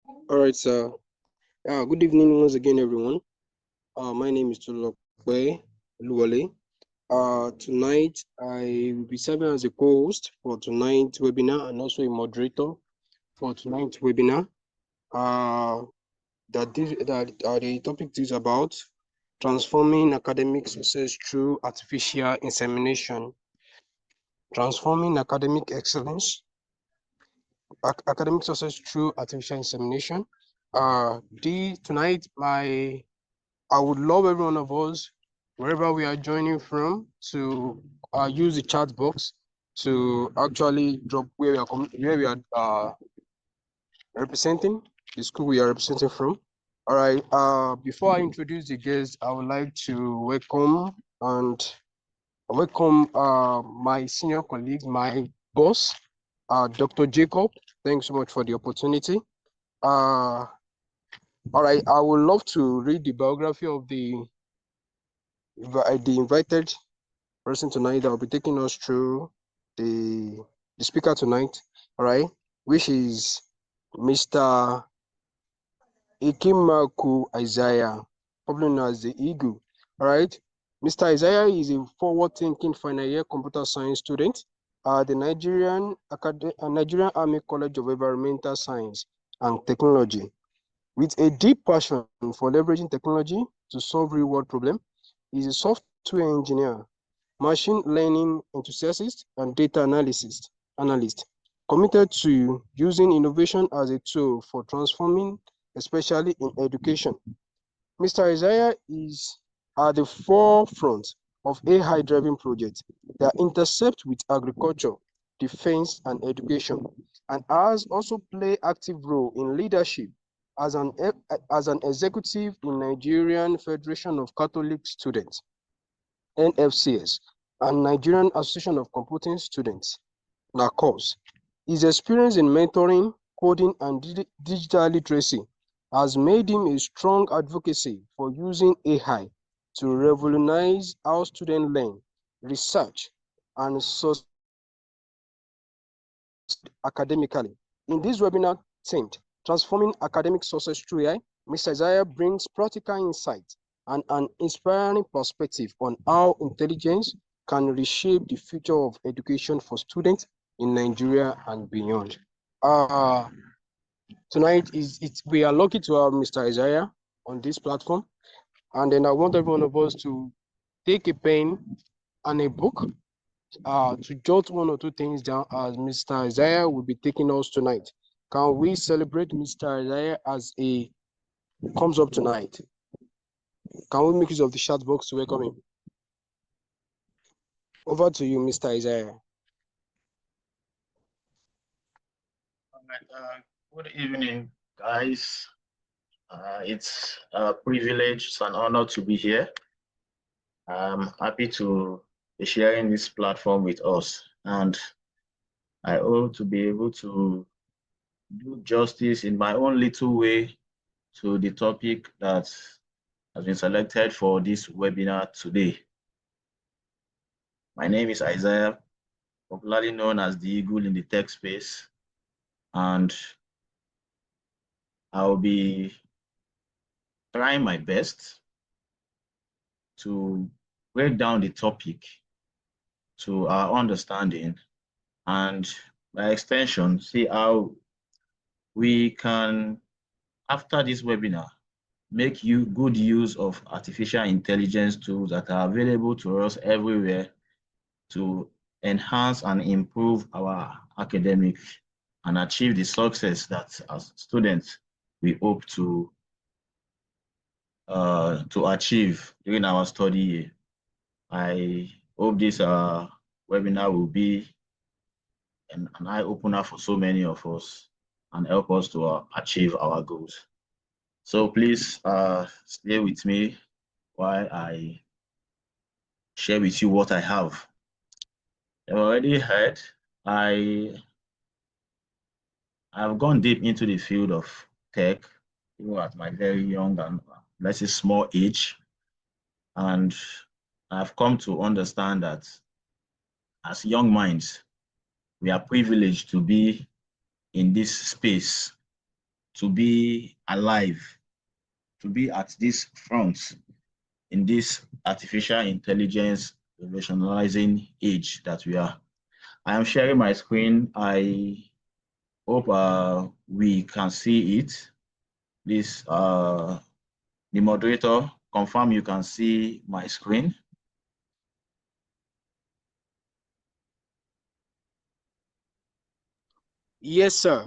All right, sir. Good evening once again, everyone. My name is Tulokwe Luwale. Tonight, I will be serving as a co-host for tonight's webinar and also a moderator for tonight's webinar. The topic is about transforming academic success through artificial insemination. Transforming academic success through artificial insemination. Tonight, I would love every one of us, wherever we are joining from, to use the chat box to actually drop where we are representing, the school we are representing from. All right. Before I introduce the guests, I would like to welcome my senior colleague, my boss, Dr. Jacob. Thanks so much for the opportunity. All right. I would love to read the biography of the invited person tonight that will be taking us through the speaker tonight, all right, which is Mr. Isiah, probably known as the Eagle, all right. Mr. Isiah is a forward-thinking final year computer science student at the Nigerian Army College of Environmental Science and Technology. With a deep passion for leveraging technology to solve real-world problems, he is a software engineer, machine learning enthusiast, and data analyst, committed to using innovation as a tool for transforming, especially in education. Mr. Isiah is at the forefront of AI-driven projects that intercept with agriculture, defense, and education, and has also played active role in leadership as an executive in Nigerian Federation of Catholic Students, NFCS, and Nigerian Association of Computing Students, NACOS. His experience in mentoring, coding, and digital literacy has made him a strong advocacy for using AI to revolutionize how students learn, research, and succeed academically. In this webinar themed Transforming Academic Success Through AI, Mr. Isiah brings practical insight and an inspiring perspective on how intelligence can reshape the future of education for students in Nigeria and beyond. Tonight we are lucky to have Mr. Isiah on this platform, and then I want every one of us to take a pen and a book to jot one or two things down as Mr. Isiah will be taking us tonight. Can we celebrate Mr. Isiah as a comes up tonight? Can we make use of the chat box to welcome him? Over to you, Mr. Isiah. Good evening, guys. It's a privilege, it's an honor to be here. I'm happy to be sharing this platform with us, and I hope to be able to do justice in my own little way to the topic that has been selected for this webinar today. My name is Isiah, popularly known as the Eagle in the tech space, and I'll be trying my best to break down the topic to our understanding, and by extension, see how we can, after this webinar, make good use of artificial intelligence tools that are available to us everywhere to enhance and improve our academic and achieve the success that as students we hope to achieve during our study year. I hope this webinar will be an eye-opener for so many of us and help us to achieve our goals. So please stay with me while I share with you what I have. I've already heard, I've gone deep into the field of tech, even at my very young and let's say small age. And I've come to understand that as young minds, we are privileged to be in this space to be alive, to be at this front in this artificial intelligence revolutionizing age that we are. I am sharing my screen. I hope we can see it. Please, the moderator, confirm you can see my screen. Yes, sir.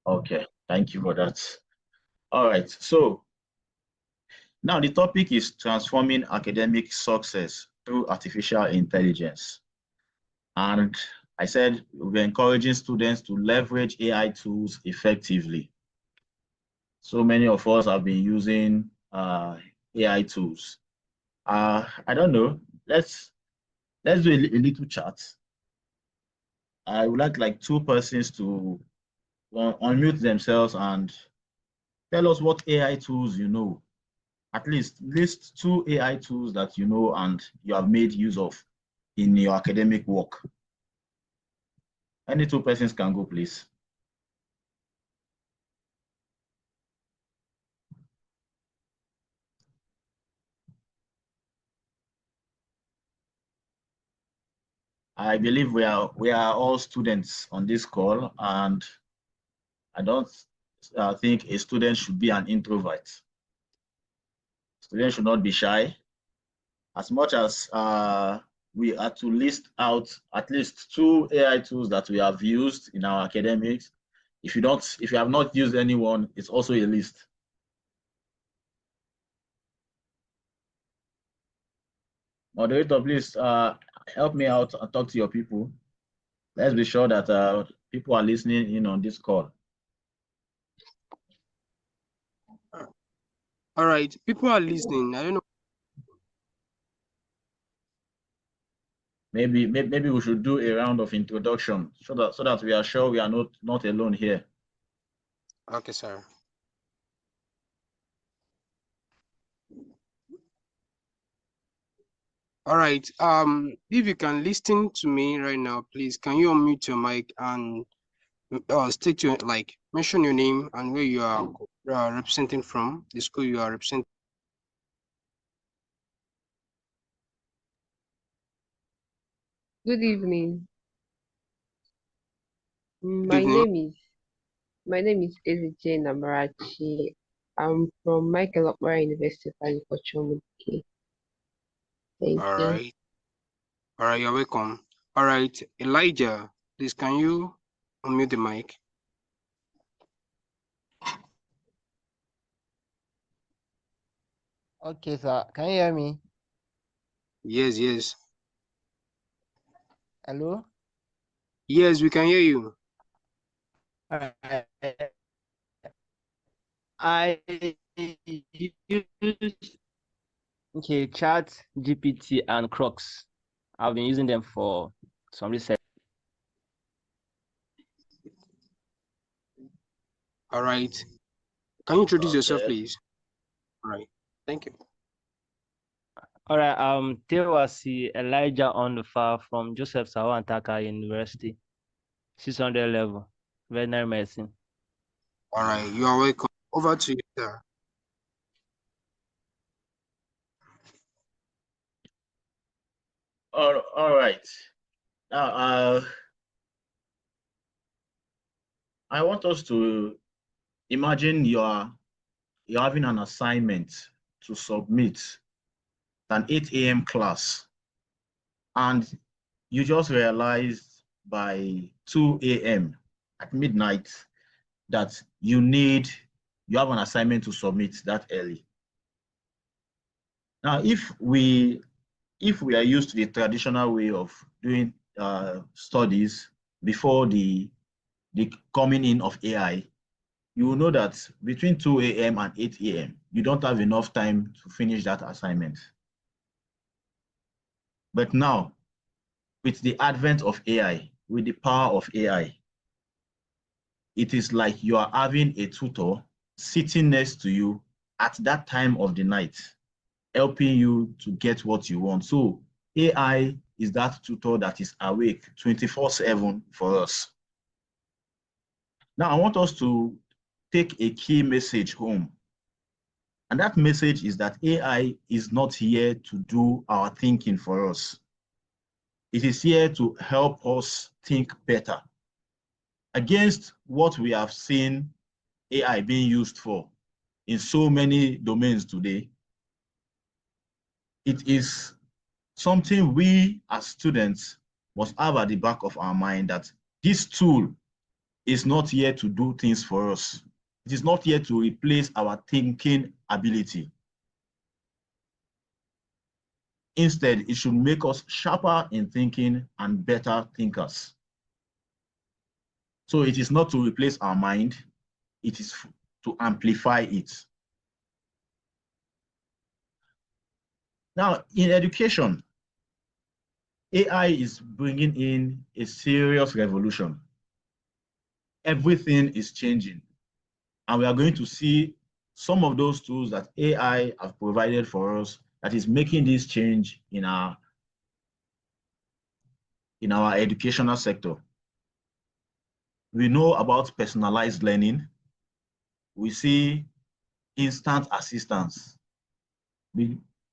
Okay, thank you for that. All right, so now the topic is transforming academic success through artificial intelligence. And I said we're encouraging students to leverage AI tools effectively. So many of us have been using AI tools. I don't know. Let's do a little chat. I would like two persons to unmute themselves and tell us what AI tools you know. At least list 2 AI tools that you know and you have made use of in your academic work. Any 2 persons can go, please. I believe we are all students on this call, and I don't think a student should be an introvert. Students should not be shy. As much as we are to list out at least 2 AI tools that we have used in our academics. If you have not used anyone, it's also a list. Moderator, please help me out and talk to your people. Let's be sure that people are listening in on this call. All right, people are listening. I don't know. Maybe we should do a round of introduction so that we are sure we are not alone here. Okay, sir. All right. If you can listen to me right now, please, can you unmute your mic and state your mention your name and where you are representing from, the school you are representing. Good evening. Good My evening. name is Isiah Namarachi. I'm from Michael Okpara University of Agriculture, Mudike. Thank All you. right. All right, you're welcome. All right, Elijah, please, can you unmute the mic? Okay, sir. Can you hear me? Yes, yes. Hello? Yes, we can hear you. I use Chat, GPT, and Crocs. I've been using them for some research. All right. Can you introduce yourself, Okay. please? All right. Thank you. All right. Tewasi Elijah Ondufa from Joseph Sawantaka University, 600 level, veterinary medicine. All right, you are welcome. Over to you, sir. All right. Now, I want us to imagine you're having an assignment to submit an 8 a.m. class, and you just realized by 2 a.m. at midnight that you have an assignment to submit that early. Now, if we are used to the traditional way of doing studies before the coming in of AI, you will know that between 2 a.m. and 8 a.m., you don't have enough time to finish that assignment. But now, with the advent of AI, with the power of AI, it is like you are having a tutor sitting next to you at that time of the night, helping you to get what you want. So AI is that tutor that is awake 24/7 for us. Now, I want us to take a key message home. And that message is that AI is not here to do our thinking for us. It is here to help us think better. Against what we have seen AI being used for in so many domains today, it is something we as students must have at the back of our mind, that this tool is not here to do things for us. It is not here to replace our thinking ability. Instead, it should make us sharper in thinking and better thinkers. So it is not to replace our mind, it is to amplify it. Now, in education, AI is bringing in a serious revolution. Everything is changing, and we are going to see some of those tools that AI have provided for us that is making this change in our educational sector. We know about personalized learning. We see instant assistance.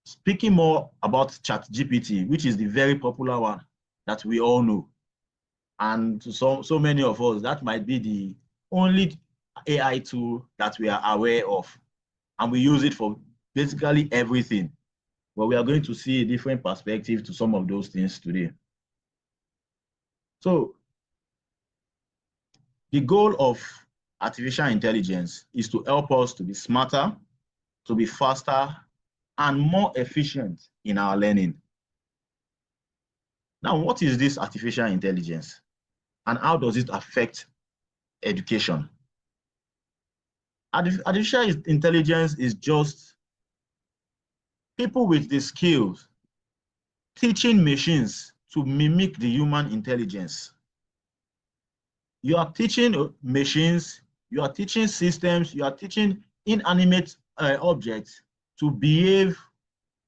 Speaking more about ChatGPT, which is the very popular one that we all know. And to so many of us, that might be the only AI tool that we are aware of. And we use it for basically everything. But we are going to see a different perspective to some of those things today. So the goal of artificial intelligence is to help us to be smarter, to be faster, and more efficient in our learning. Now, what is this artificial intelligence, and how does it affect education? Artificial intelligence is just people with the skills teaching machines to mimic the human intelligence. You are teaching machines, you are teaching systems, you are teaching inanimate objects to behave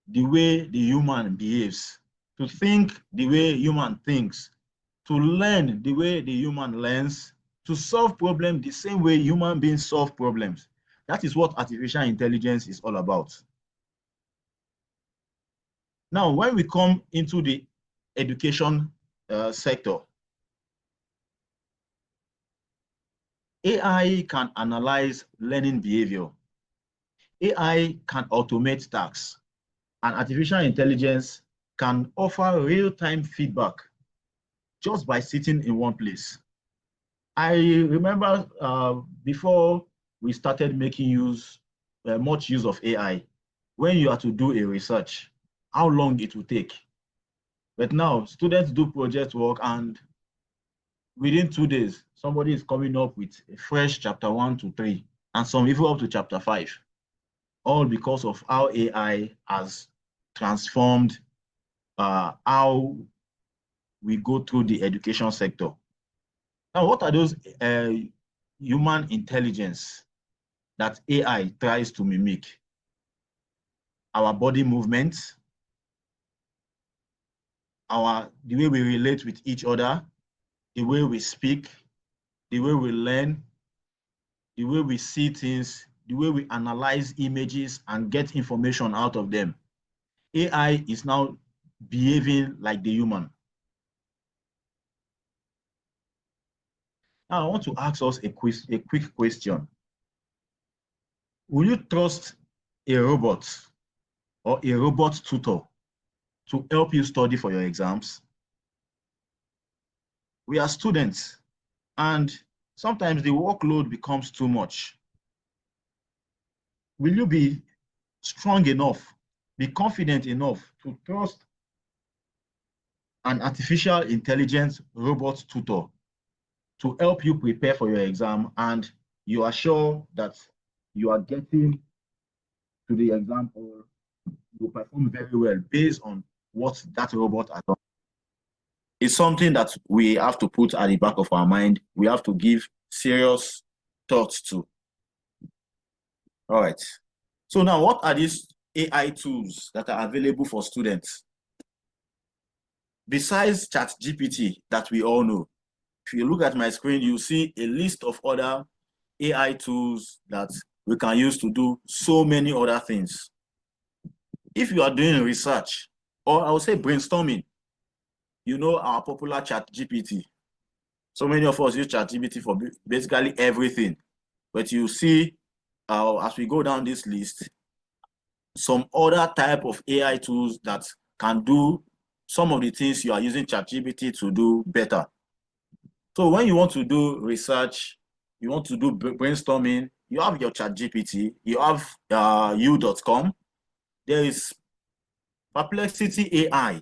the way the human behaves, to think the way human thinks, to learn the way the human learns, to solve problems the same way human beings solve problems. That is what artificial intelligence is all about. Now, when we come into the education sector, AI can analyze learning behavior. AI can automate tasks, and artificial intelligence can offer real-time feedback just by sitting in one place. I remember before we started making much use of AI, when you are to do a research, how long it will take. But now students do project work, and within 2 days, somebody is coming up with a fresh chapter 1 to 3, and some even up to chapter 5, all because of how AI has transformed how we go through the education sector. Now, what are those human intelligence that AI tries to mimic? Our body movements, the way we relate with each other, the way we speak, the way we learn, the way we see things, the way we analyze images and get information out of them. AI is now behaving like the human. Now, I want to ask us a quick question. Will you trust a robot or a robot tutor to help you study for your exams? We are students, and sometimes the workload becomes too much. Will you be strong enough, be confident enough to trust an artificial intelligence robot tutor to help you prepare for your exam, and you are sure that you are getting to the exam or you perform very well based on what that robot has done? It's something that we have to put at the back of our mind. We have to give serious thoughts to. All right. So now, what are these AI tools that are available for students? Besides ChatGPT that we all know, if you look at my screen, you see a list of other AI tools that we can use to do so many other things. If you are doing research, or I would say brainstorming, you know our popular ChatGPT. So many of us use ChatGPT for basically everything. But you see, as we go down this list, some other type of AI tools that can do some of the things you are using ChatGPT to do better. So when you want to do research, you want to do brainstorming, you have your ChatGPT, you have u.com, there is Perplexity AI.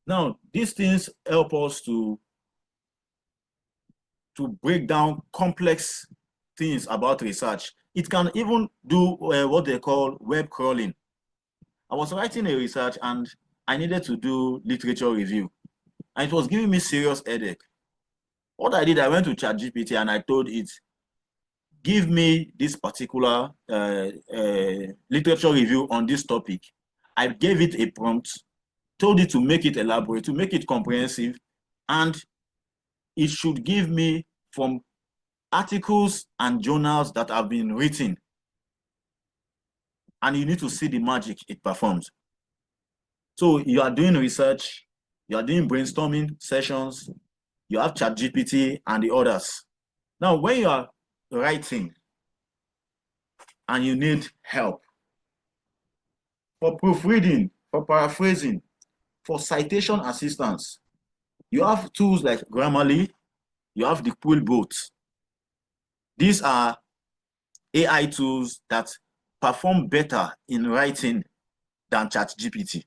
Now, these things help us to break down complex things about research. It can even do what they call web crawling. I was writing a research and I needed to do literature review, and it was giving me serious headache. What I did, I went to ChatGPT and I told it, give me this particular literature review on this topic. I gave it a prompt, told it to make it elaborate, to make it comprehensive, and it should give me from articles and journals that have been written. And you need to see the magic it performs. So you are doing research, you are doing brainstorming sessions, you have ChatGPT and the others. Now, when you are writing and you need help for proofreading, for paraphrasing, for citation assistance, you have tools like Grammarly, you have the Quillbot. These are AI tools that perform better in writing than ChatGPT.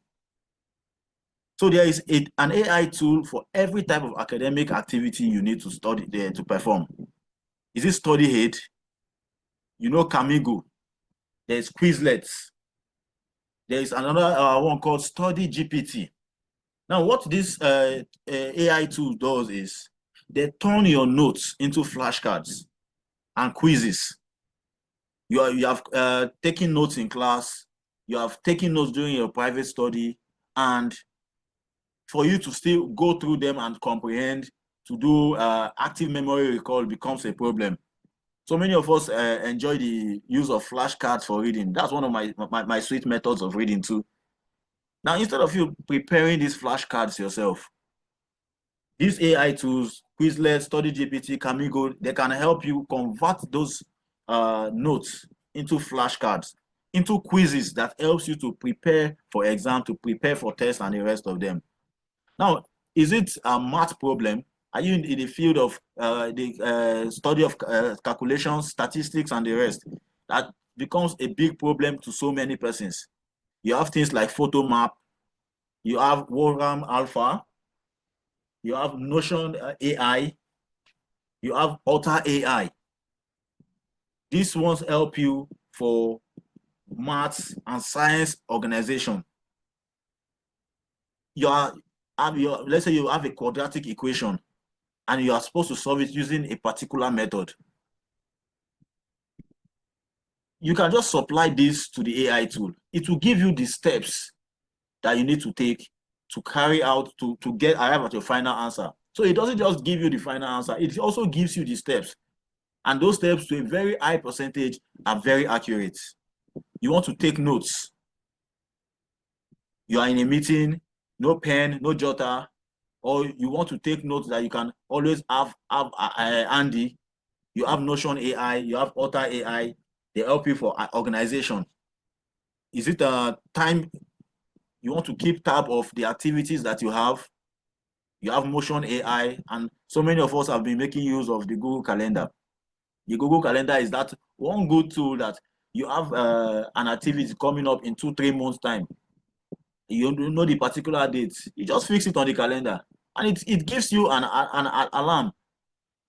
So there is an AI tool for every type of academic activity you need to study there to perform. Is it Study Aid? You know Kamigo. There's Quizlet. There is another one called Study GPT. Now, what this AI tool does is they turn your notes into flashcards and quizzes. You have taken notes in class, you have taken notes during your private study, and for you to still go through them and comprehend, to do active memory recall becomes a problem. So many of us enjoy the use of flashcards for reading. That's one of my sweet methods of reading too. Now, instead of you preparing these flashcards yourself, these AI tools, Quizlet, Study GPT, Kamigo, they can help you convert those notes into flashcards, into quizzes that helps you to prepare for exam, to prepare for tests and the rest of them. Now, is it a math problem? Are you in the field of the study of calculations, statistics, and the rest? That becomes a big problem to so many persons. You have things like Photomap, you have Wolfram Alpha, you have Notion AI, you have Alter AI. These ones help you for maths and science organization. Let's say you have a quadratic equation and you are supposed to solve it using a particular method. You can just supply this to the AI tool. It will give you the steps that you need to take to carry out, to arrive at your final answer. So it doesn't just give you the final answer, it also gives you the steps. And those steps, to a very high percentage, are very accurate. You want to take notes. You are in a meeting, no pen, no jotter, or you want to take notes that you can always have handy. You have Notion AI, you have Alter AI. They help you for organization. Is it a time you want to keep tab of the activities that you have? You have Motion AI, and so many of us have been making use of the Google Calendar. The Google Calendar is that one good tool that you have an activity coming up in 2-3 months time. You know the particular dates. You just fix it on the calendar, and it gives you an alarm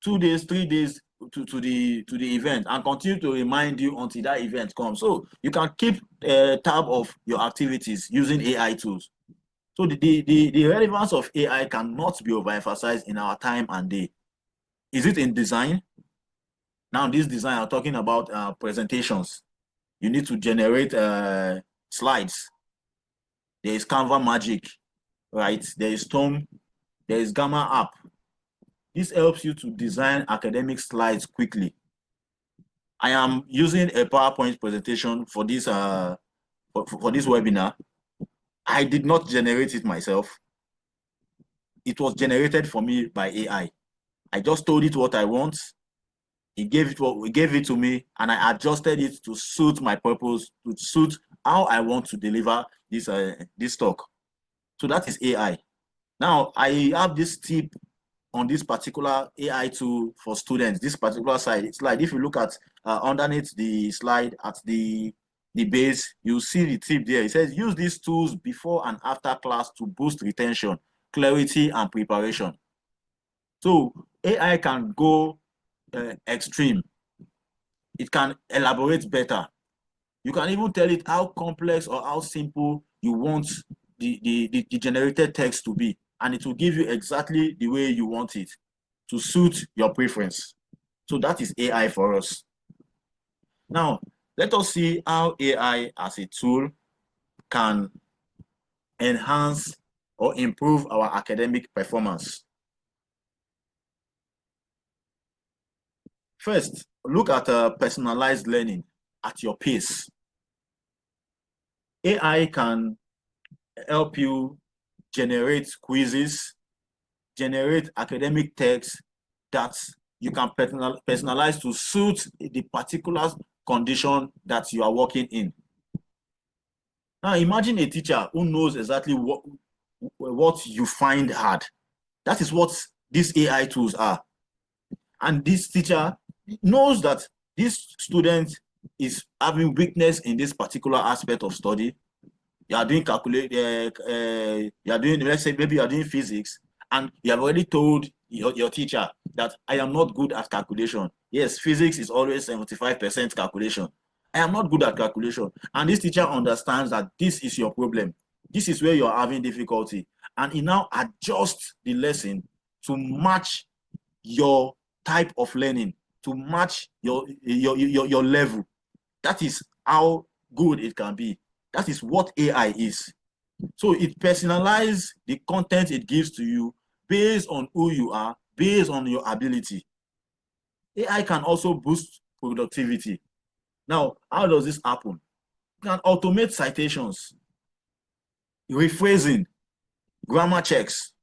2 days, 3 days to the event, and continue to remind you until that event comes. So you can keep tab of your activities using AI tools. So the relevance of AI cannot be overemphasized in our time and day. Is it in design? Now, this design, I'm talking about presentations. You need to generate slides. There is Canva Magic, right? There is Tome, there is Gamma app. This helps you to design academic slides quickly. I am using a PowerPoint presentation for this webinar. I did not generate it myself. It was generated for me by AI. I just told it what I want. It gave it to me, and I adjusted it to suit my purpose, to suit how I want to deliver this talk. So that is AI. Now I have this tip on this particular AI tool for students. This particular slide, if you look at underneath the slide at the base, you see the tip there. It says use these tools before and after class to boost retention, clarity, and preparation. So AI can go extreme. It can elaborate better. You can even tell it how complex or how simple you want the generated text to be, and it will give you exactly the way you want it to suit your preference. So that is AI for us. Now, let us see how AI as a tool can enhance or improve our academic performance. First, look at personalized learning at your pace. AI can help you generate quizzes, generate academic text that you can personalize to suit the particular condition that you are working in. Now imagine a teacher who knows exactly what you find hard. That is what these AI tools are. And this teacher knows that this student is having weakness in this particular aspect of study. You are doing let's say maybe you are doing physics, and you have already told your teacher that I am not good at calculation. Yes, physics is always 75% calculation. I am not good at calculation. And this teacher understands that this is your problem. This is where you are having difficulty. And he now adjusts the lesson to match your type of learning, to match your level. That is how good it can be. That is what AI is. So it personalizes the content it gives to you based on who you are, based on your ability. AI can also boost productivity. Now, how does this happen? You can automate citations, rephrasing, grammar checks.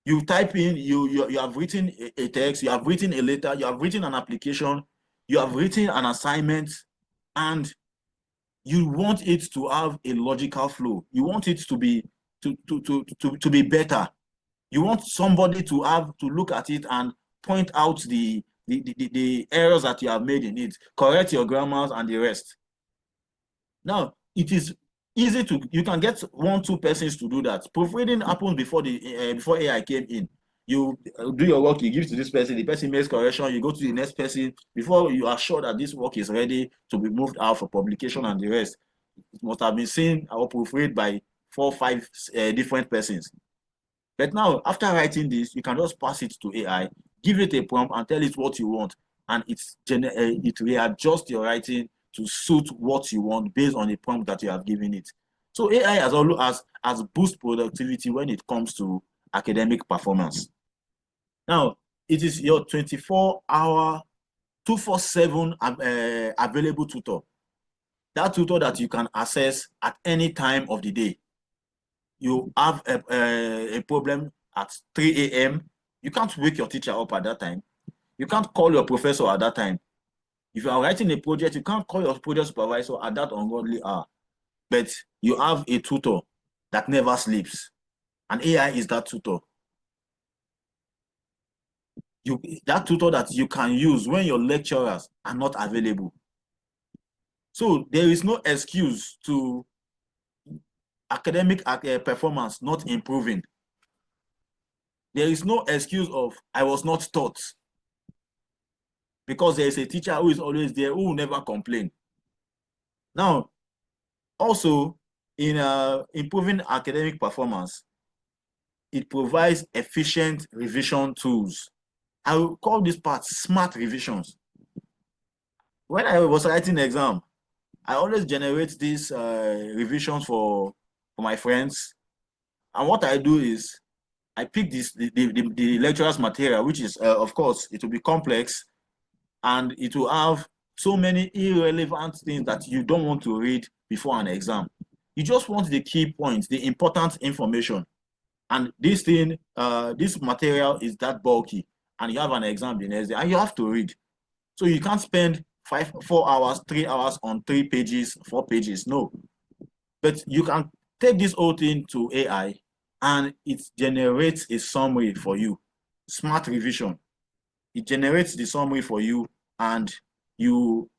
You type in, you have written a text, you have written a letter, you have written an application, you have written an assignment, and you want it to have a logical flow. You want it to be better. You want somebody to look at it and point out the errors that you have made in it, correct your grammars and the rest. Now, it is easy you can get 1-2 persons to do that. Proofreading happened before AI came in. You do your work, you give it to this person, the person makes correction, you go to the next person. Before you are sure that this work is ready to be moved out for publication and the rest, it must have been seen or proofread by 4 or 5 different persons. But now, after writing this, you can just pass it to AI, give it a prompt and tell it what you want, and it readjusts your writing to suit what you want based on the prompt that you have given it. So AI has boost productivity when it comes to academic performance. Now, it is your 24-hour, 247 available tutor. That tutor that you can access at any time of the day. You have a problem at 3 a.m. You can't wake your teacher up at that time. You can't call your professor at that time. If you are writing a project, you can't call your project supervisor at that ungodly hour. But you have a tutor that never sleeps. And AI is that tutor. That tutor that you can use when your lecturers are not available. So there is no excuse to academic performance not improving. There is no excuse of I was not taught, because there is a teacher who is always there who will never complain. Now, also in improving academic performance, it provides efficient revision tools. I will call this part smart revisions. When I was writing the exam, I always generate these revisions for my friends. And what I do is I picked the lecturer's material, which is, of course, it will be complex and it will have so many irrelevant things that you don't want to read before an exam. You just want the key points, the important information. And this thing, this material is that bulky, and you have an exam the next day, and you have to read. So you can't spend 4 hours, 3 hours on 3 pages, 4 pages. No. But you can take this whole thing to AI, and it generates a summary for you. Smart revision. It generates the summary for you, and you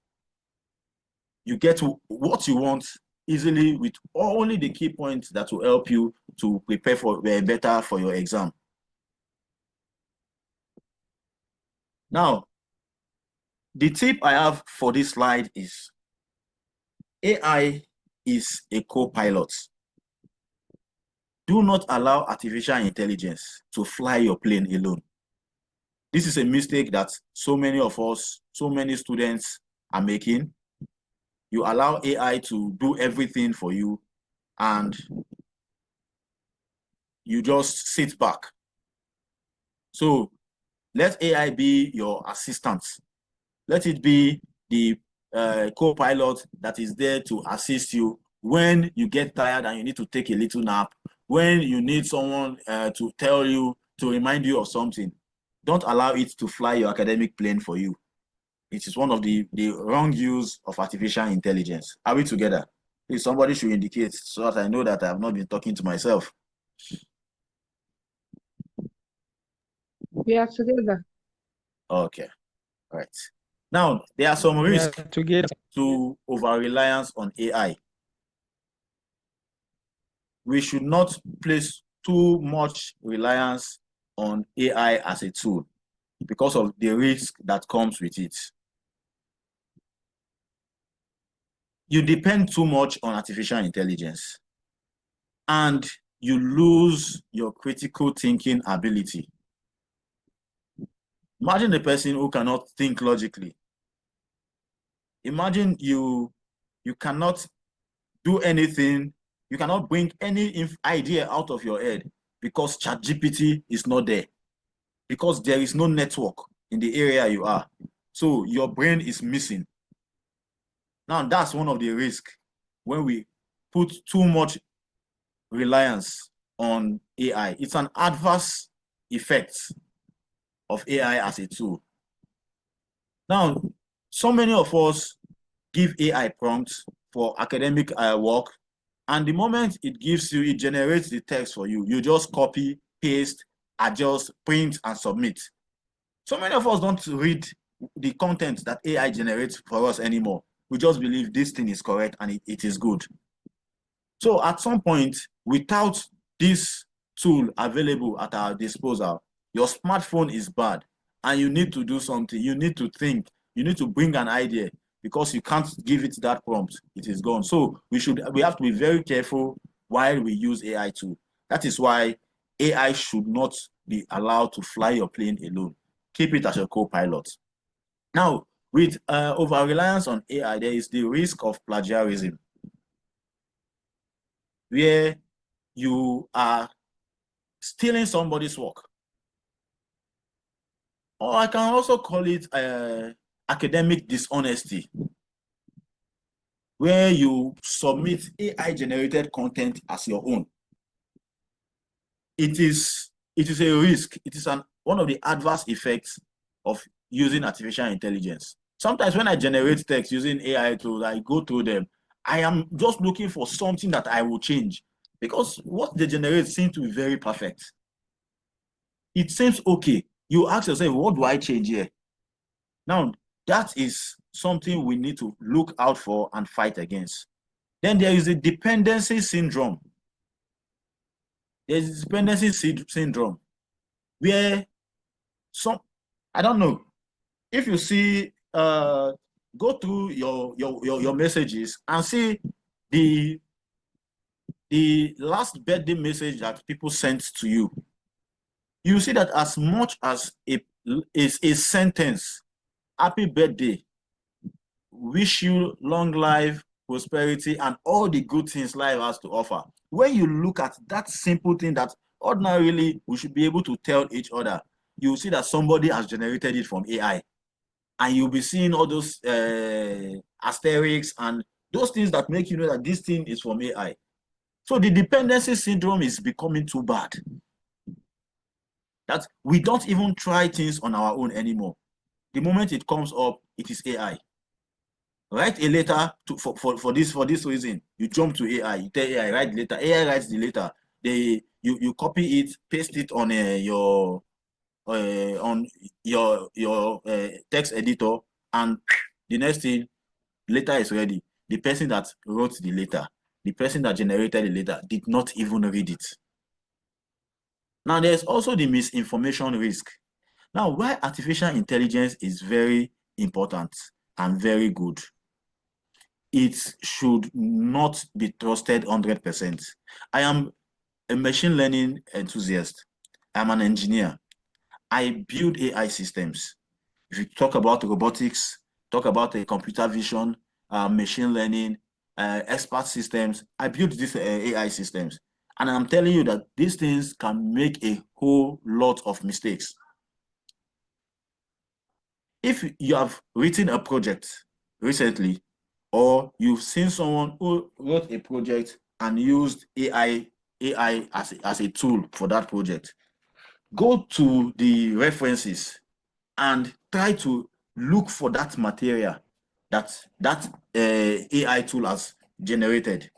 get what you want easily with only the key points that will help you to prepare for better for your exam. Now, the tip I have for this slide is AI is a co-pilot. Do not allow artificial intelligence to fly your plane alone. This is a mistake that so many of us, so many students are making. You allow AI to do everything for you, and you just sit back. So let AI be your assistant. Let it be the co-pilot that is there to assist you when you get tired and you need to take a little nap, when you need someone to tell you, to remind you of something. Don't allow it to fly your academic plane for you. It is one of the wrong use of artificial intelligence. Are we together? If somebody should indicate so that I know that I have not been talking to myself. We are together. Okay, right. Now, there are some risks together. to over-reliance on AI. We should not place too much reliance on AI as a tool because of the risk that comes with it. You depend too much on artificial intelligence and you lose your critical thinking ability. Imagine a person who cannot think logically. Imagine you cannot do anything, you cannot bring any idea out of your head because ChatGPT is not there, because there is no network in the area you are. So your brain is missing. Now that's one of the risks when we put too much reliance on AI. It's an adverse effect of AI as a tool. Now, so many of us give AI prompts for academic work, and the moment it gives you, it generates the text for you. You just copy, paste, adjust, print, and submit. So many of us don't read the content that AI generates for us anymore. We just believe this thing is correct and it is good. So at some point, without this tool available at our disposal, your smartphone is bad and you need to do something. You need to think. You need to bring an idea because you can't give it that prompt. It is gone. So we have to be very careful while we use AI tool. That is why AI should not be allowed to fly your plane alone. Keep it as a co-pilot. Now, with over-reliance on AI, there is the risk of plagiarism, where you are stealing somebody's work. Or I can also call it academic dishonesty, where you submit AI-generated content as your own. It is a risk. It is one of the adverse effects of using artificial intelligence. Sometimes when I generate text using AI tools, I go through them. I am just looking for something that I will change because what they generate seems to be very perfect. It seems okay. You ask yourself, what do I change here? Now, that is something we need to look out for and fight against. Then there is a dependency syndrome. There's a dependency syndrome where I don't know, if you see, go through your messages and see the last birthday message that people sent to you. You see that as much as a sentence, happy birthday, wish you long life, prosperity, and all the good things life has to offer. When you look at that simple thing that Ordinarily, we should be able to tell each other. You'll see that somebody has generated it from AI. And you'll be seeing all those asterisks and those things that make you know that this thing is from AI. So the dependency syndrome is becoming too bad. That we don't even try things on our own anymore. The moment it comes up, it is AI. Write a letter for this reason. You jump to AI. You tell AI, write the letter. AI writes the letter. You copy it, paste it on your text editor, and the next thing, letter is ready. The person that wrote the letter, the person that generated the letter, did not even read it. Now, there's also the misinformation risk. Now, why artificial intelligence is very important and very good, it should not be trusted 100%. I am a machine learning enthusiast. I'm an engineer. I build AI systems. If you talk about robotics, talk about computer vision, machine learning, expert systems, I build these AI systems. And I'm telling you that these things can make a whole lot of mistakes. If you have written a project recently, or you've seen someone who wrote a project and used AI as a tool for that project, go to the references and try to look for that material that AI tool has generated.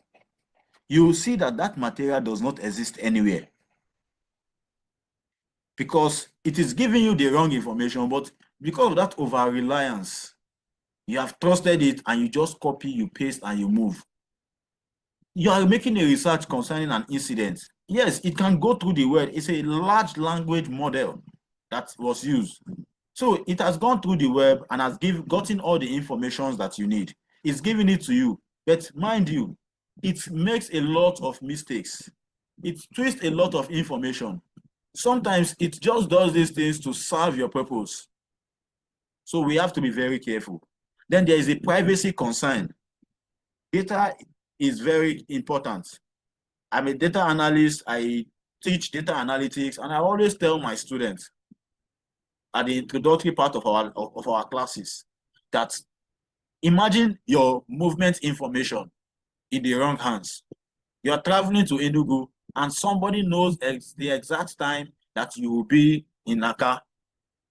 You will see that that material does not exist anywhere, because it is giving you the wrong information, but because of that over-reliance, you have trusted it and you just copy, you paste, and you move. You are making a research concerning an incident. Yes, it can go through the word. It's a large language model that was used. So it has gone through the web and has gotten all the information that you need. It's giving it to you. But mind you, it makes a lot of mistakes. It twists a lot of information. Sometimes it just does these things to serve your purpose. So we have to be very careful. Then there is a privacy concern. Data is very important. I'm a data analyst. I teach data analytics, and I always tell my students at the introductory part of our classes that imagine your movement information in the wrong hands. You are traveling to Enugu and somebody knows the exact time that you will be in Naka.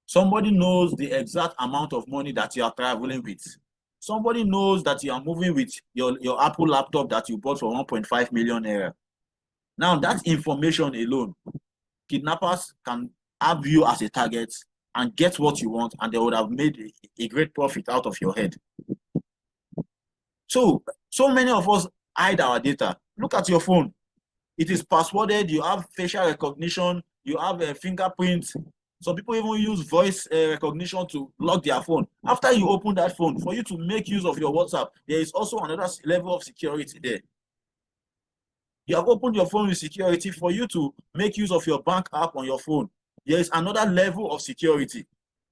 Somebody knows the exact amount of money that you are traveling with. Somebody knows that you are moving with your Apple laptop that you bought for 1.5 million naira. Now that information alone, kidnappers can have you as a target and get what you want, and they would have made a great profit out of your head. So many of us hide our data. Look at your phone. It is passworded. You have facial recognition. You have a fingerprint. Some people even use voice recognition to lock their phone. After you open that phone, for you to make use of your WhatsApp, there is also another level of security there. You have opened your phone with security. For you to make use of your bank app on your phone, there is another level of security,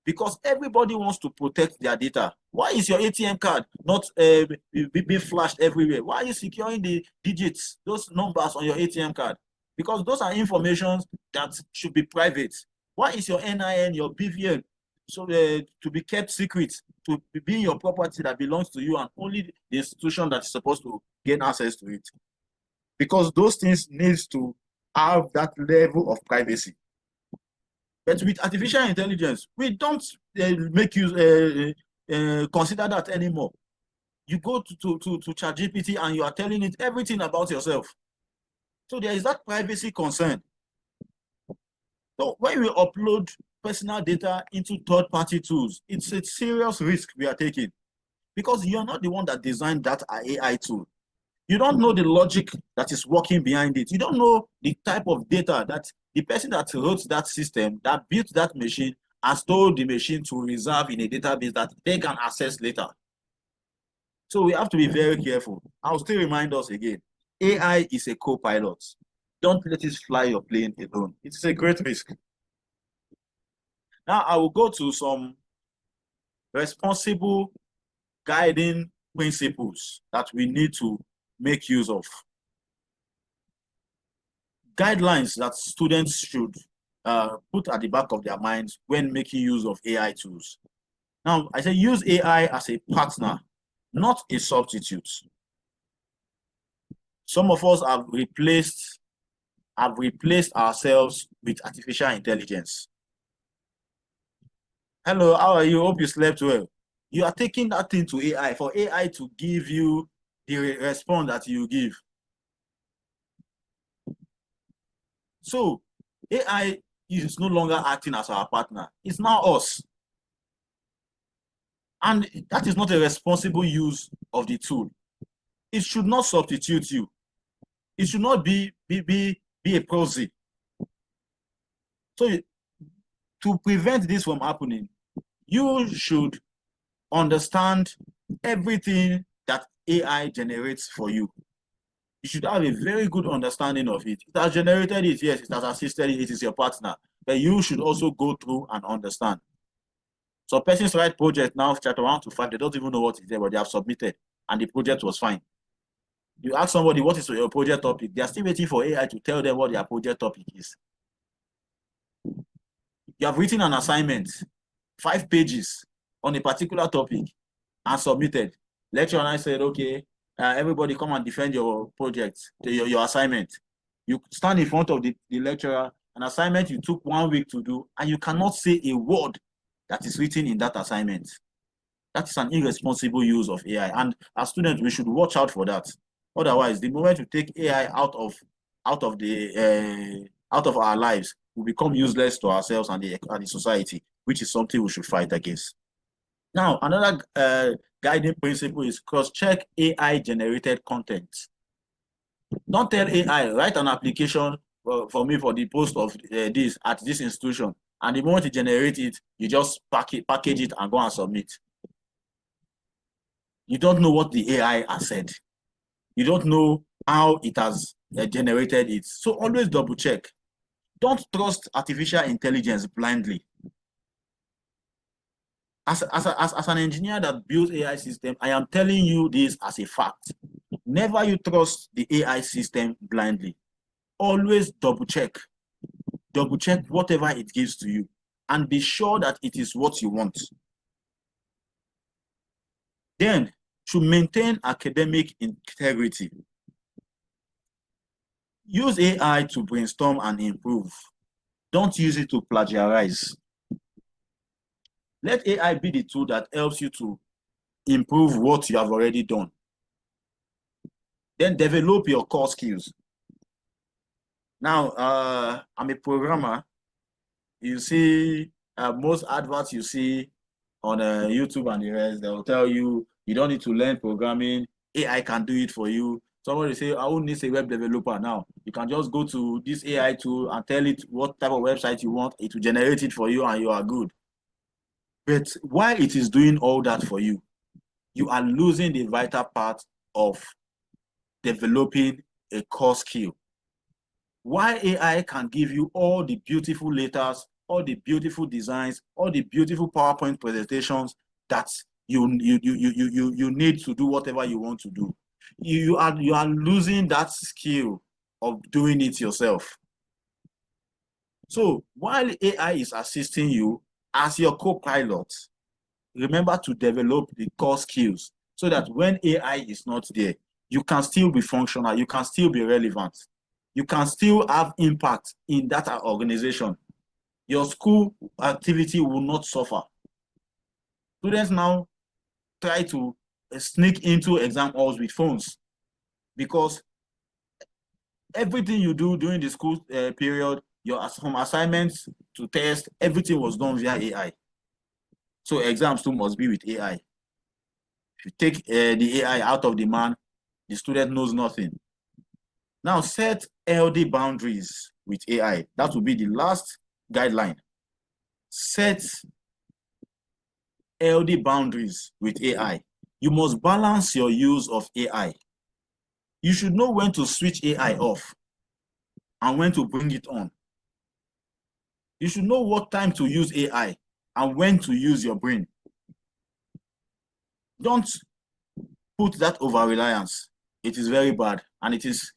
because everybody wants to protect their data. Why is your ATM card not being flashed everywhere? Why are you securing the digits, those numbers on your ATM card? Because those are information that should be private. Why is your NIN, your BVN, to be kept secret, to be your property that belongs to you and only the institution that is supposed to gain access to it? Because those things need to have that level of privacy. But with artificial intelligence, we don't make you consider that anymore. You go to ChatGPT and you are telling it everything about yourself. So there is that privacy concern. So when we upload personal data into third-party tools, it's a serious risk we are taking, because you're not the one that designed that AI tool. You don't know the logic that is working behind it. You don't know the type of data that the person that wrote that system, that built that machine, has told the machine to reserve in a database that they can access later. So we have to be very careful. I'll still remind us again, AI is a co-pilot. Don't let it fly your plane alone. It's a great risk. Now I will go to some responsible guiding principles that we need to make use of. guidelines that students should put at the back of their minds when making use of AI tools. Now, I say use AI as a partner, not a substitute. Some of us have replaced ourselves with artificial intelligence. Hello, how are you? Hope you slept well. You are taking that thing to AI for AI to give you the response that you give. So AI is no longer acting as our partner. It's now us. And that is not a responsible use of the tool. It should not substitute you. It should not be a proxy. So to prevent this from happening, you should understand everything that AI generates for you. You should have a very good understanding of it. It has generated it, yes, it has assisted it, it is your partner. But you should also go through and understand. So persons write project now, chapter 1 to 5, they don't even know what is there, but they have submitted, and the project was fine. You ask somebody, what is your project topic? They are still waiting for AI to tell them what their project topic is. You have written an assignment, 5 pages on a particular topic, and submitted. Lecturer and I said, okay, everybody come and defend your project, your assignment. You stand in front of the lecturer, an assignment you took 1 week to do, and you cannot say a word that is written in that assignment. That is an irresponsible use of AI. And as students, we should watch out for that. Otherwise, the moment we take AI out of our lives, we become useless to ourselves and the society, which is something we should fight against. Now, another guiding principle is cross-check AI-generated content. Don't tell AI, write an application for me for the post of this at this institution. And the moment you generate it, you just package it and go and submit. You don't know what the AI has said. You don't know how it has generated it. So always double check. Don't trust artificial intelligence blindly. As an engineer that builds AI system, I am telling you this as a fact. Never you trust the AI system blindly. Always double check. Double check whatever it gives to you and be sure that it is what you want. Then, to maintain academic integrity, use AI to brainstorm and improve. Don't use it to plagiarize. Let AI be the tool that helps you to improve what you have already done. Then develop your core skills. Now, I'm a programmer. You see, most adverts you see on YouTube and the rest, they'll tell you, you don't need to learn programming. AI can do it for you. Somebody say, I won't need a web developer now. You can just go to this AI tool and tell it what type of website you want. It will generate it for you and you are good. But while it is doing all that for you, you are losing the vital part of developing a core skill. While AI can give you all the beautiful letters, all the beautiful designs, all the beautiful PowerPoint presentations that you need to do whatever you want to do, you are losing that skill of doing it yourself. So while AI is assisting you as your co-pilot, remember to develop the core skills so that when AI is not there, you can still be functional, you can still be relevant, you can still have impact in that organization. Your school activity will not suffer. Students now try to sneak into exam halls with phones because everything you do during the school period, from assignments to tests, everything was done via AI. So exams too must be with AI. If you take the AI out of the man, the student knows nothing. Now set healthy boundaries with AI. That will be the last guideline. Set healthy boundaries with AI. You must balance your use of AI. You should know when to switch AI off and when to bring it on. You should know what time to use AI and when to use your brain. Don't put that over reliance. It is very bad and it is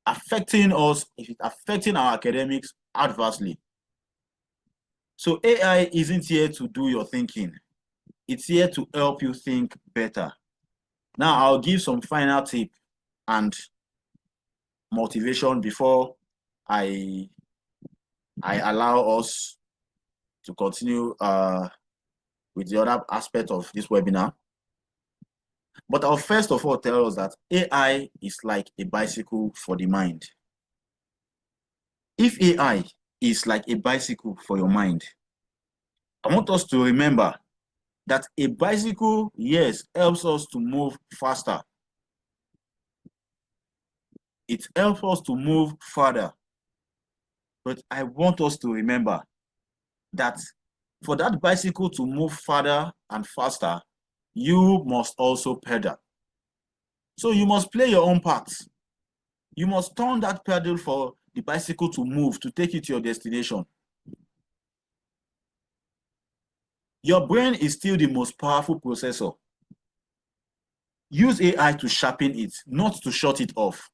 affecting us, if it's affecting our academics adversely. So AI isn't here to do your thinking. It's here to help you think better. Now, I'll give some final tip and motivation before I allow us to continue with the other aspect of this webinar. But I'll first of all tell us that AI is like a bicycle for the mind. If AI is like a bicycle for your mind, I want us to remember that a bicycle, yes, helps us to move faster. It helps us to move further. But I want us to remember that for that bicycle to move further and faster, you must also pedal. So you must play your own part. You must turn that pedal for the bicycle to move, to take you to your destination. Your brain is still the most powerful processor. Use AI to sharpen it, not to shut it off.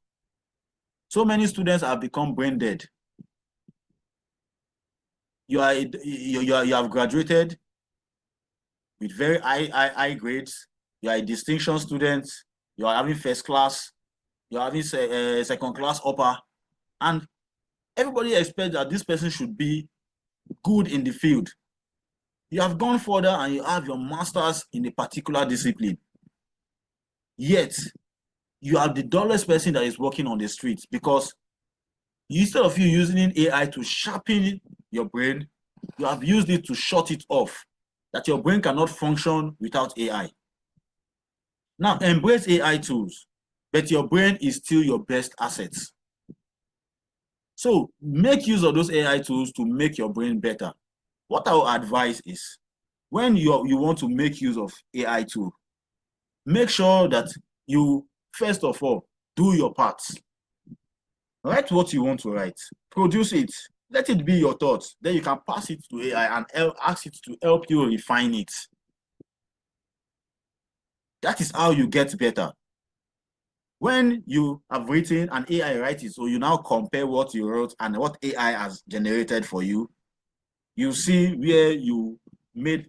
So many students have become brain dead. You have graduated with very high grades. You are a distinction student. You are having first class. You are having second class upper. And everybody expects that this person should be good in the field. You have gone further and you have your master's in a particular discipline. Yet, you are the dullest person that is working on the streets because instead of you using AI to sharpen your brain, you have used it to shut it off, that your brain cannot function without AI. Now, embrace AI tools, but your brain is still your best asset. So make use of those AI tools to make your brain better. What I would advise is, when you want to make use of AI tool, make sure that you, first of all, do your parts. Write what you want to write. Produce it. Let it be your thoughts. Then you can pass it to AI and ask it to help you refine it. That is how you get better. When you have written and AI writes it, so you now compare what you wrote and what AI has generated for you, you see where you made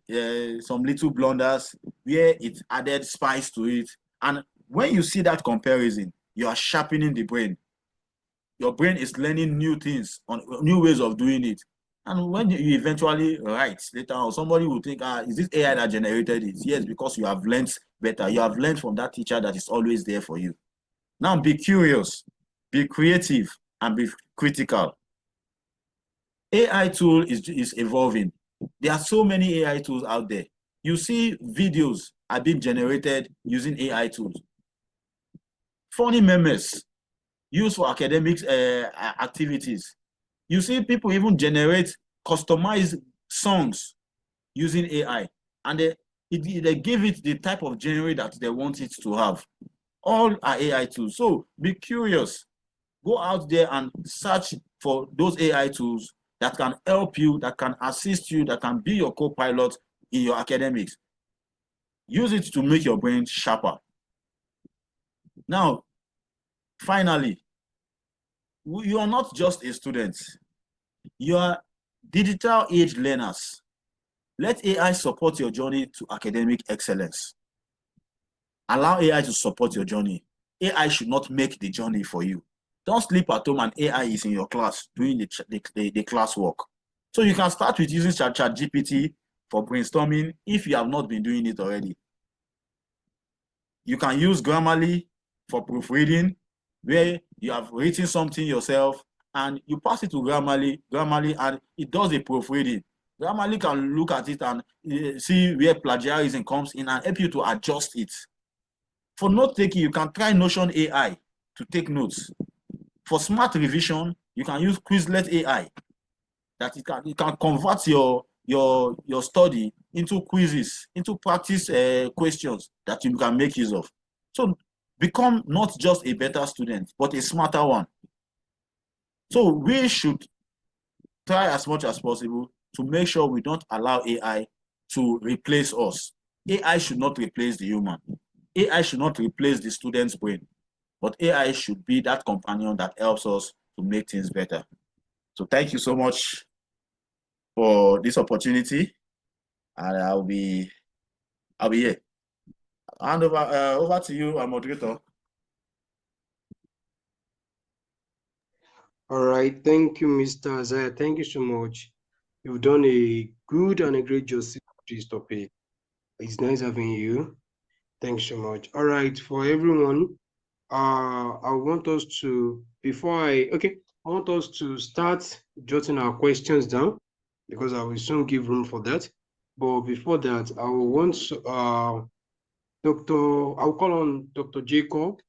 some little blunders, where it added spice to it. And when you see that comparison, you are sharpening the brain. Your brain is learning new things, on new ways of doing it. And when you eventually write later on, somebody will think, is this AI that generated it? Yes, because you have learned better. You have learned from that teacher that is always there for you. Now be curious, be creative, and be critical. AI tool is evolving. There are so many AI tools out there. You see videos are being generated using AI tools. Funny memes used for academic activities. You see people even generate customized songs using AI, and they give it the type of genre that they want it to have. All are AI tools. So be curious. Go out there and search for those AI tools that can help you, that can assist you, that can be your co-pilot in your academics. Use it to make your brain sharper. Now, finally, you are not just a student. You are digital age learners. Let AI support your journey to academic excellence. Allow AI to support your journey. AI should not make the journey for you. Don't sleep at home and AI is in your class doing the classwork. So you can start with using ChatGPT for brainstorming if you have not been doing it already. You can use Grammarly for proofreading, where you have written something yourself and you pass it to Grammarly, and it does the proofreading. Grammarly can look at it and see where plagiarism comes in and help you to adjust it. For note taking, you can try Notion AI to take notes. For smart revision, you can use Quizlet AI, that it can convert your study into quizzes, into practice questions that you can make use of. So become not just a better student, but a smarter one. So we should try as much as possible to make sure we don't allow AI to replace us. AI should not replace the human. AI should not replace the student's brain. but AI should be that companion that helps us to make things better. So thank you so much for this opportunity, and I'll be here. Hand over to you, our moderator. All right, thank you, Mr. Isiah. Thank you so much. You've done a good and a great justice to this topic. It's nice having you. Thanks so much. All right, for everyone, I want us to, I want us to start jotting our questions down because I will soon give room for that. But before that, I will want I'll call on Dr. Jacob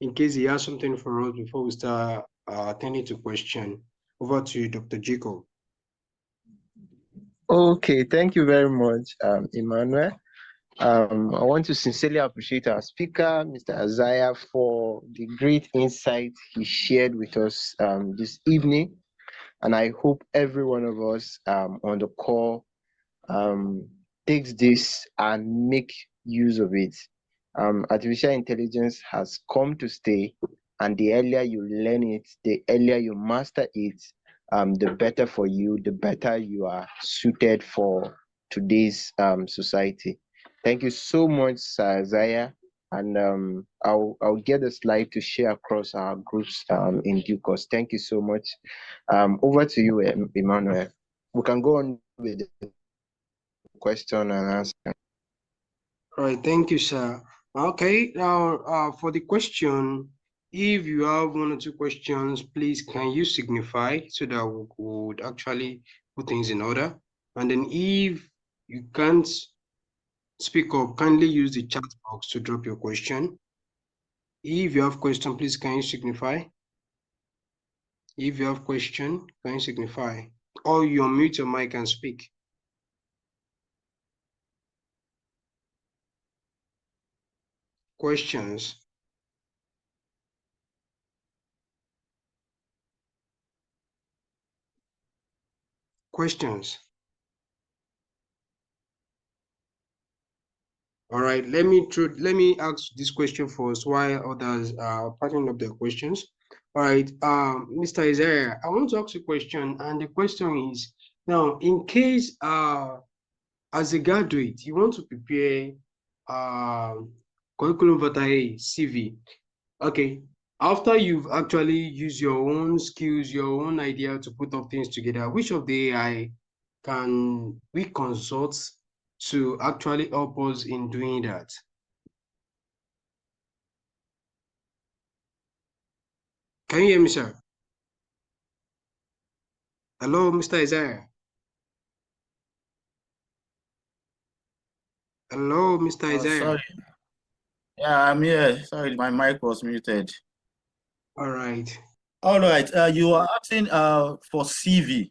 in case he has something for us before we start attending to question. Over to you, Dr. Jacob. Okay, thank you very much, Emmanuel. I want to sincerely appreciate our speaker, Mr. Isiah, for the great insight he shared with us this evening. And I hope every one of us on the call takes this and make use of it. Artificial intelligence has come to stay, and the earlier you learn it, the earlier you master it, the better for you, the better you are suited for today's society. Thank you so much, Sir Isiah, and I'll get the slide to share across our groups in due course. Thank you so much. Over to you, Emmanuel. We can go on with the question and answer. All right, thank you, sir. Okay, now for the question, if you have one or two questions, please can you signify so that we could actually put things in order? And then if you can't speak up, kindly use the chat box to drop your question. If you have question, please can you signify? If you have question, can you signify? Or you unmute your mic and speak. Questions? Questions? All right, let me ask this question first while others are packing up their questions. All right, Mr. Isiah, I want to ask you a question, and the question is, now, in case as a graduate, you want to prepare curriculum vitae CV. Okay, after you've actually used your own skills, your own idea to put up things together, which of the AI can we consult to actually help us in doing that? Can you hear me, sir? Hello, Mr. Isiah. Hello, Mr. Isiah. Sorry. Yeah, I'm here. Sorry, my mic was muted. All right. All right. You are asking for CV.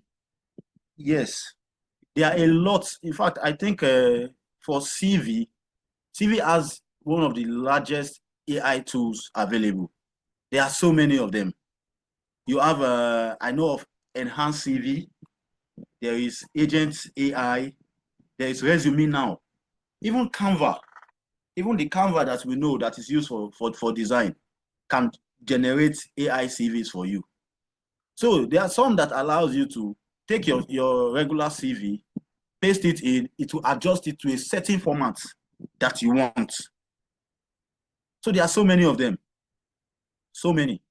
Yes, there are a lot. In fact, I think for CV has one of the largest AI tools available. There are so many of them. You have, I know of Enhanced CV. There is Agent AI. There is Resume now. Even Canva, even the Canva that we know that is used for design can generate AI CVs for you. So there are some that allows you to take your regular CV, paste it in, it will adjust it to a certain format that you want. So there are so many of them. So many.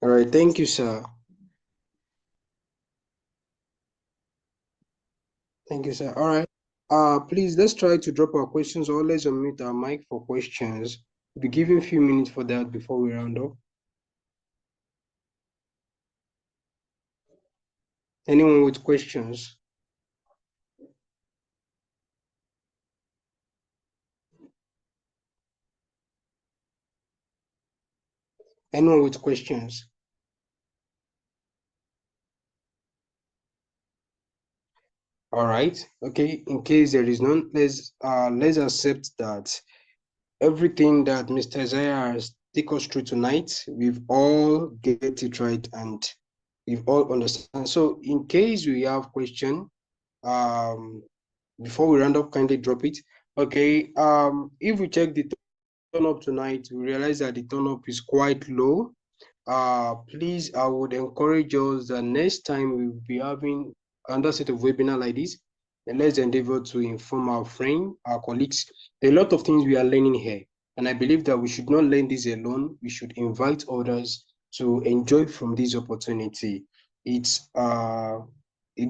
All right, thank you, sir. Thank you, sir. All right. Please let's try to drop our questions or let's unmute our mic for questions. We'll be giving a few minutes for that before we round up. Anyone with questions? Anyone with questions? All right. Okay. In case there is none, let's accept that everything that Mr. Isiah has taken us through tonight, we've all get it right and we've all understand. So in case we have question, before we round up, kindly drop it. Okay. If we check the turn up tonight, we realize that the turn up is quite low. Please, I would encourage us that next time we will be having another set of webinar like this, and let's endeavor to inform our friends, our colleagues. There are a lot of things we are learning here, and I believe that we should not learn this alone. We should invite others to enjoy from this opportunity. It's a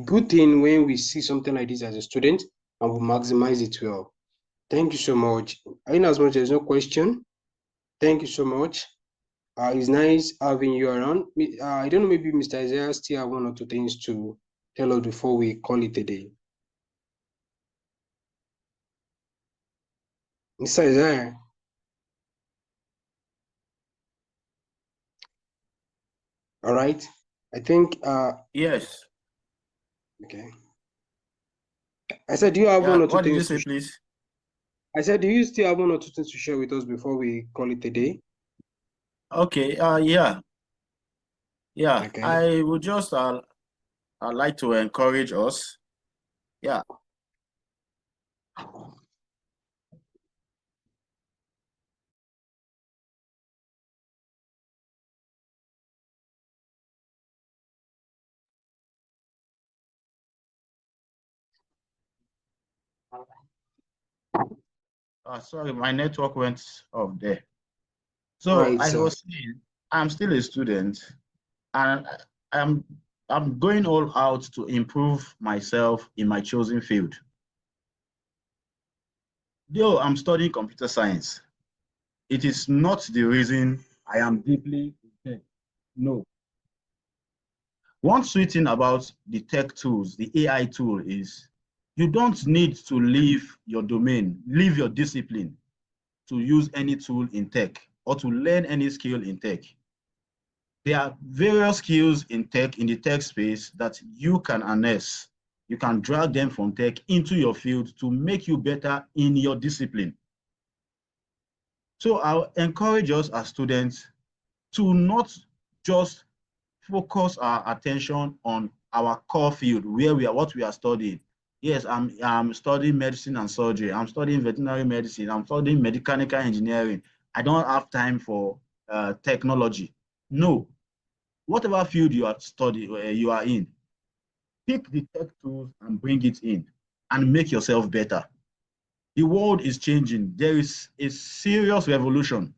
good thing when we see something like this as a student and we maximize it well. Thank you so much. In as much as no question, thank you so much. It's nice having you around. I don't know, maybe Mr. Isiah still have one or two things to tell us before we call it a day. Mr. Isiah. All right. I think, Yes. okay. I said, do you have one or two What did you things say, please? I said, do you still have one or two things to share with us before we call it a day? Okay. Yeah. Okay. I would just I'd like to encourage us. Yeah. Sorry, my network went off there. So All right, as I sir. was saying, I'm still a student, and I'm going all out to improve myself in my chosen field. Though I'm studying computer science, it is not the reason I am deeply in tech. No. One sweet thing about the tech tools, the AI tool, is you don't need to leave your domain, leave your discipline to use any tool in tech or to learn any skill in tech. There are various skills in tech, in the tech space, that you can harness. You can drag them from tech into your field to make you better in your discipline. So I'll encourage us as students to not just focus our attention on our core field, where we are, what we are studying. Yes, I'm studying medicine and surgery. I'm studying veterinary medicine. I'm studying mechanical engineering. I don't have time for technology. No, whatever field you are studying, you are in, pick the tech tools and bring it in and make yourself better. The world is changing. There is a serious revolution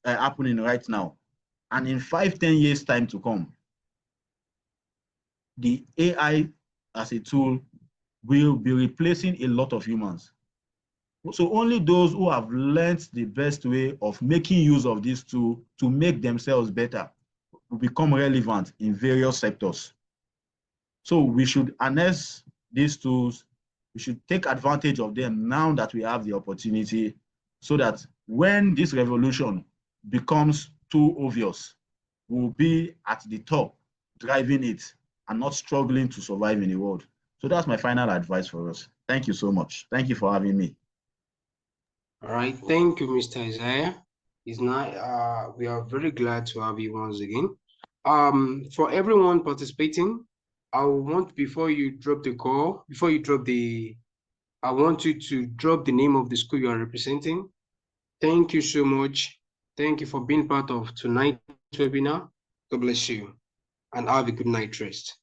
happening right now. And in 5-10 years time to come, the AI as a tool will be replacing a lot of humans. So only those who have learned the best way of making use of this tool to make themselves better will become relevant in various sectors. So we should harness these tools. We should take advantage of them now that we have the opportunity, so that when this revolution becomes too obvious, we'll be at the top driving it and not struggling to survive in the world. So that's my final advice for us. Thank you so much. Thank you for having me. All right. Thank you, Mr. Isiah. It's not, we are very glad to have you once again. For everyone participating, I want, before you drop the call, I want you to drop the name of the school you are representing. Thank you so much. Thank you for being part of tonight's webinar. God bless you and have a good night rest.